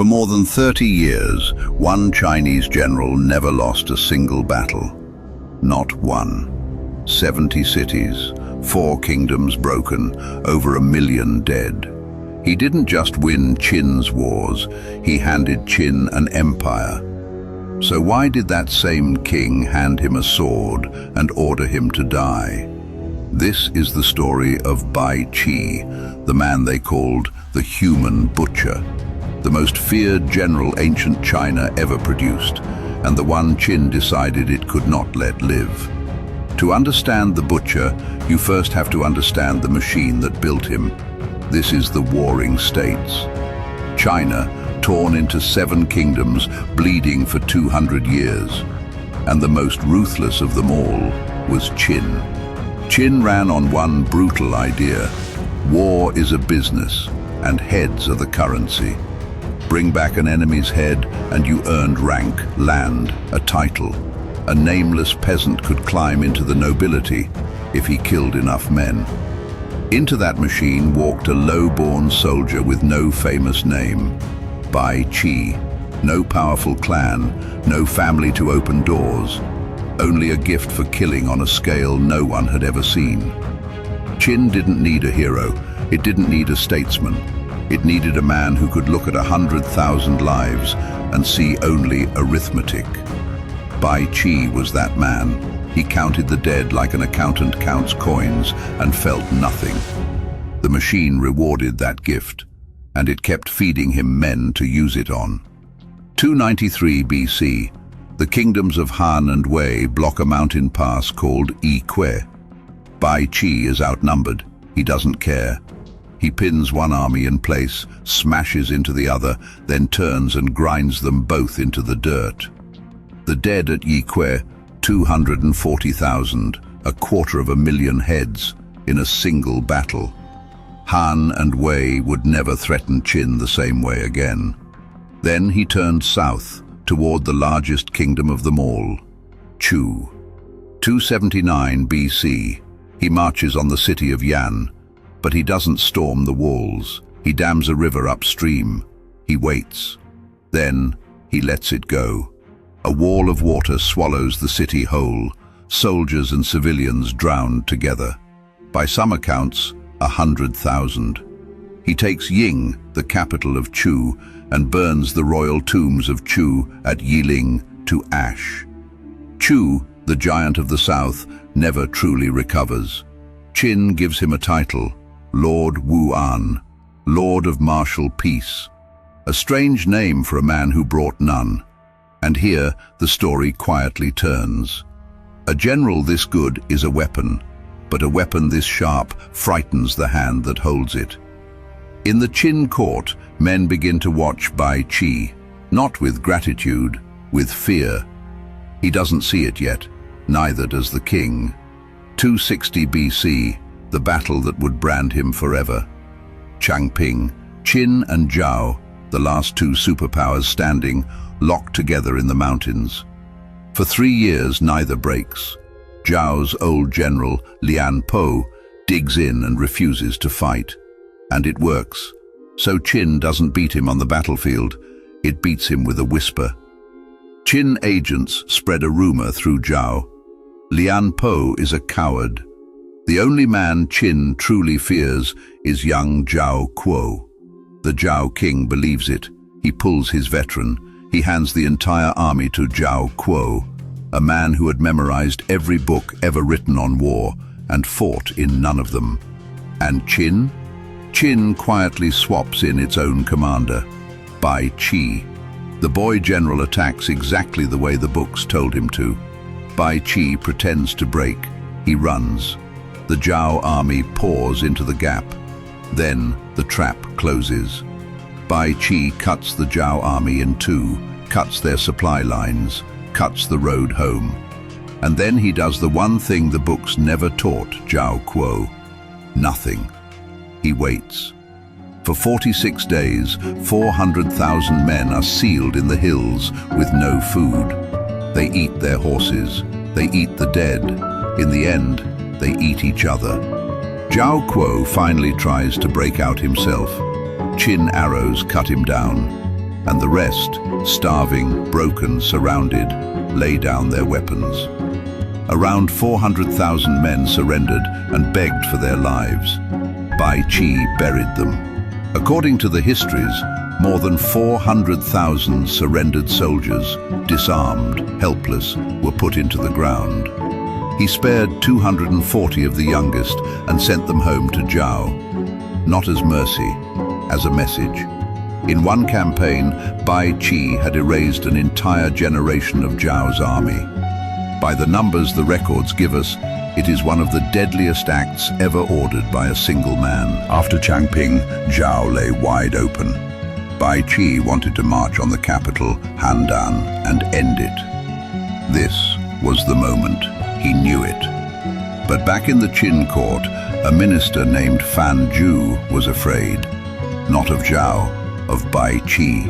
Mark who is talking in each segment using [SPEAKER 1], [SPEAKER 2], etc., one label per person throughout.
[SPEAKER 1] For more than 30 years, one Chinese general never lost a single battle. Not one. 70 cities, 4 kingdoms broken, over 1 million dead. He didn't just win Qin's wars, he handed Qin an empire. So why did that same king hand him a sword and order him to die? This is the story of Bai Qi, the man they called the human butcher, the most feared general ancient China ever produced, and the one Qin decided it could not let live. To understand the butcher, you first have to understand the machine that built him. This is the Warring States. China, torn into 7 kingdoms, bleeding for 200 years. And the most ruthless of them all was Qin. Qin ran on one brutal idea. War is a business, and heads are the currency. Bring back an enemy's head, and you earned rank, land, a title. A nameless peasant could climb into the nobility if he killed enough men. Into that machine walked a low-born soldier with no famous name. Bai Qi. No powerful clan, no family to open doors. Only a gift for killing on a scale no one had ever seen. Qin didn't need a hero. It didn't need a statesman. It needed a man who could look at 100,000 lives and see only arithmetic. Bai Qi was that man. He counted the dead like an accountant counts coins and felt nothing. The machine rewarded that gift, and it kept feeding him men to use it on. 293 BC, the kingdoms of Han and Wei block a mountain pass called Yi. Bai Qi is outnumbered. He doesn't care. He pins one army in place, smashes into the other, then turns and grinds them both into the dirt. The dead at Yi, 240,000, 250,000 heads, in a single battle. Han and Wei would never threaten Qin the same way again. Then he turned south, toward the largest kingdom of them all, Chu. 279 BC, he marches on the city of Jian, but he doesn't storm the walls. He dams a river upstream. He waits. Then he lets it go. A wall of water swallows the city whole, soldiers and civilians drowned together. By some accounts, 100,000. He takes Ying, the capital of Chu, and burns the royal tombs of Chu at Yiling to ash. Chu, the giant of the south, never truly recovers. Qin gives him a title, Lord Wu'an, Lord of Martial Peace. A strange name for a man who brought none. And here the story quietly turns. A general this good is a weapon, but a weapon this sharp frightens the hand that holds it. In the Qin court, men begin to watch Bai Qi, not with gratitude, with fear. He doesn't see it yet, neither does the king. 260 BC, the battle that would brand him forever. Changping, Qin and Zhao, the last 2 superpowers standing, locked together in the mountains. For 3 years, neither breaks. Zhao's old general, Lian Po, digs in and refuses to fight. And it works. So Qin doesn't beat him on the battlefield, it beats him with a whisper. Qin agents spread a rumor through Zhao. Lian Po is a coward. The only man Qin truly fears is young Zhao Kuo. The Zhao king believes it. He pulls his veteran. He hands the entire army to Zhao Kuo, a man who had memorized every book ever written on war and fought in none of them. And Qin? Qin quietly swaps in its own commander, Bai Qi. The boy general attacks exactly the way the books told him to. Bai Qi pretends to break. He runs. The Zhao army pours into the gap. Then the trap closes. Bai Qi cuts the Zhao army in 2, cuts their supply lines, cuts the road home. And then he does the one thing the books never taught Zhao Kuo. Nothing. He waits. For 46 days, 400,000 men are sealed in the hills with no food. They eat their horses. They eat the dead. In the end, they eat each other. Zhao Kuo finally tries to break out himself. Qin arrows cut him down. and the rest, starving, broken, surrounded, lay down their weapons. Around 400,000 men surrendered and begged for their lives. Bai Qi buried them. According to the histories, more than 400,000 surrendered soldiers, disarmed, helpless, were put into the ground. He spared 240 of the youngest and sent them home to Zhao, not as mercy, as a message. In one campaign, Bai Qi had erased an entire generation of Zhao's army. By the numbers the records give us, it is one of the deadliest acts ever ordered by a single man. After Changping, Zhao lay wide open. Bai Qi wanted to march on the capital, Handan, and end it. This was the moment. He knew it. But back in the Qin court, a minister named Fan Zhu was afraid. Not of Zhao, of Bai Qi.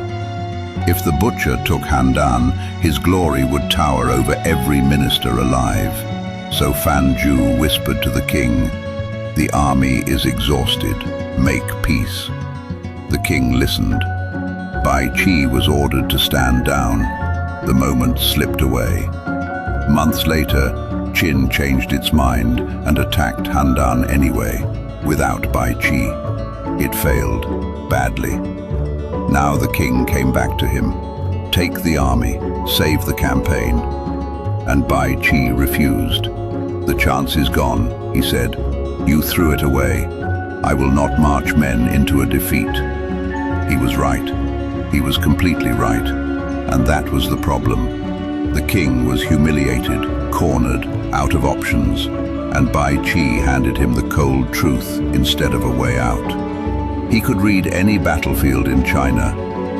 [SPEAKER 1] If the butcher took Handan, his glory would tower over every minister alive. So Fan Zhu whispered to the king, "The army is exhausted. Make peace." The king listened. Bai Qi was ordered to stand down. The moment slipped away. Months later, Qin changed its mind and attacked Handan anyway, without Bai Qi. It failed, badly. Now the king came back to him. "Take the army, save the campaign." And Bai Qi refused. "The chance is gone," he said. "You threw it away. I will not march men into a defeat." He was right. He was completely right. And that was the problem. The king was humiliated, cornered, out of options, and Bai Qi handed him the cold truth instead of a way out. He could read any battlefield in China.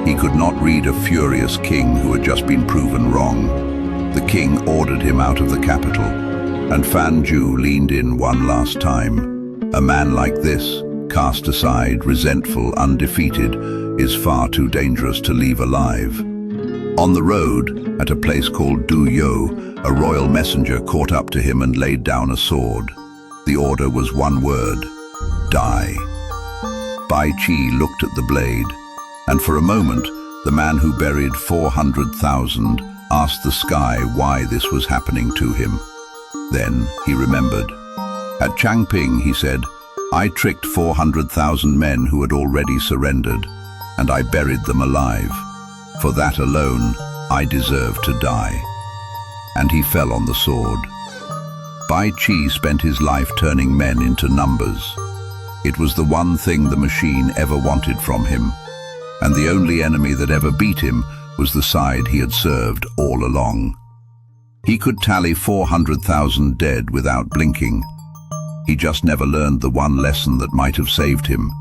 [SPEAKER 1] He could not read a furious king who had just been proven wrong. The king ordered him out of the capital, and Fan Zhu leaned in one last time. A man like this, cast aside, resentful, undefeated, is far too dangerous to leave alive. On the road, at a place called Du Yo, a royal messenger caught up to him and laid down a sword. The order was one word: die. Bai Qi looked at the blade, and for a moment, the man who buried 400,000 asked the sky why this was happening to him. Then he remembered. At Changping, he said, "I tricked 400,000 men who had already surrendered, and I buried them alive. For that alone, I deserve to die." And he fell on the sword. Bai Qi spent his life turning men into numbers. It was the one thing the machine ever wanted from him, and the only enemy that ever beat him was the side he had served all along. He could tally 400,000 dead without blinking. He just never learned the one lesson that might have saved him.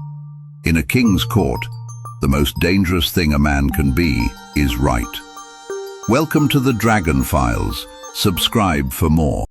[SPEAKER 1] In a king's court, the most dangerous thing a man can be is right. Welcome to the Dragon Files. Subscribe for more.